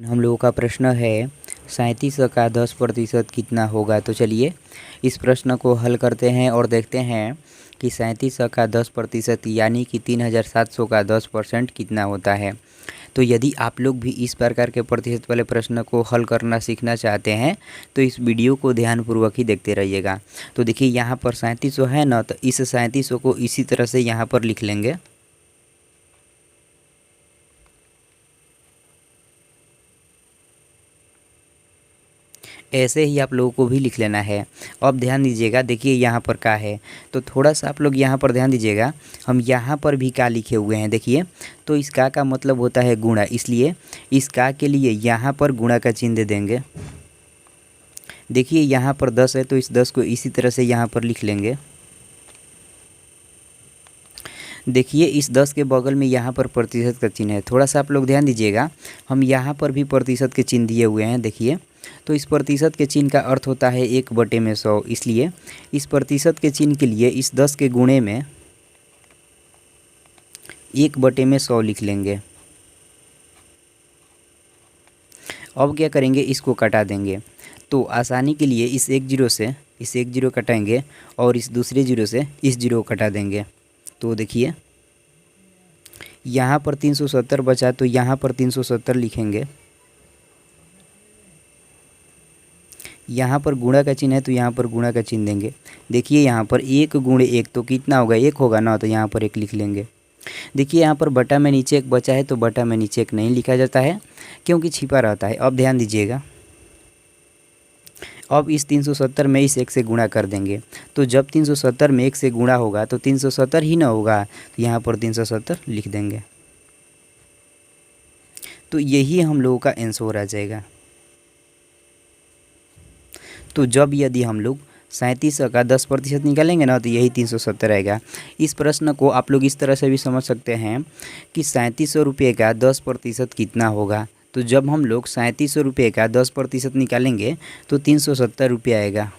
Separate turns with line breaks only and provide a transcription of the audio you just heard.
हम लोगों का प्रश्न है 37 का 10% कितना होगा। तो चलिए इस प्रश्न को हल करते हैं और देखते हैं कि 37 का 10% यानी कि 3700 का 10% कितना होता है। तो यदि आप लोग भी इस प्रकार के प्रतिशत वाले प्रश्न को हल करना सीखना चाहते हैं तो इस वीडियो को ध्यानपूर्वक ही देखते रहिएगा। तो देखिए यहाँ पर 3700 है ना, तो इस 3700 को इसी तरह से यहाँ पर लिख लेंगे। ऐसे ही आप लोगों को भी लिख लेना है। अब ध्यान दीजिएगा, देखिए यहाँ पर का है, तो थोड़ा सा आप लोग यहाँ पर ध्यान दीजिएगा। हम यहाँ पर भी का लिखे हुए हैं देखिए, तो इस का मतलब होता है गुणा, इसलिए इस का के लिए यहाँ पर गुणा का चिन्ह दे देंगे। देखिए यहाँ पर 10 है तो इस 10 को इसी तरह से यहाँ पर लिख लेंगे। देखिए इस 10 के बगल में यहाँ पर प्रतिशत का चिन्ह है, थोड़ा सा आप लोग ध्यान दीजिएगा। हम यहाँ पर भी प्रतिशत के चिन्ह दिए हुए हैं देखिए, तो इस प्रतिशत के चिन्ह का अर्थ होता है 1/100, इसलिए इस प्रतिशत के चिन्ह के लिए इस 10 के गुणे में 1/100 लिख लेंगे। अब क्या करेंगे, इसको कटा देंगे। तो आसानी के लिए इस 1 जीरो से इस 1 जीरो कटाएंगे और इस दूसरे जीरो से इस जीरो को कटा देंगे। तो देखिए यहाँ पर 370 बचा, तो यहाँ पर 370 लिखेंगे। यहाँ पर गुणा का चिन्ह है तो यहाँ पर गुणा का चिन्ह देंगे। देखिए यहाँ पर 1 गुणे 1 तो कितना होगा, 1 होगा ना, तो यहाँ पर 1 लिख लेंगे। देखिए यहाँ पर बटा में नीचे 1 बचा है, तो बटा में नीचे 1 नहीं लिखा जाता है क्योंकि छिपा रहता है। अब ध्यान दीजिएगा, अब इस 370 में इस 1 से गुणा कर देंगे। तो जब 370 में 1 से गुणा होगा तो 370 ही ना होगा, तो यहाँ पर 370 लिख देंगे। तो यही हम लोगों का आंसर आ जाएगा। तो जब यदि हम लोग 37 का 10% निकालेंगे ना, तो यही 370 आएगा। इस प्रश्न को आप लोग इस तरह से भी समझ सकते हैं कि 3700 रुपये का 10% कितना होगा। तो जब हम लोग 3700 रुपये का 10% निकालेंगे तो 370 रुपये आएगा।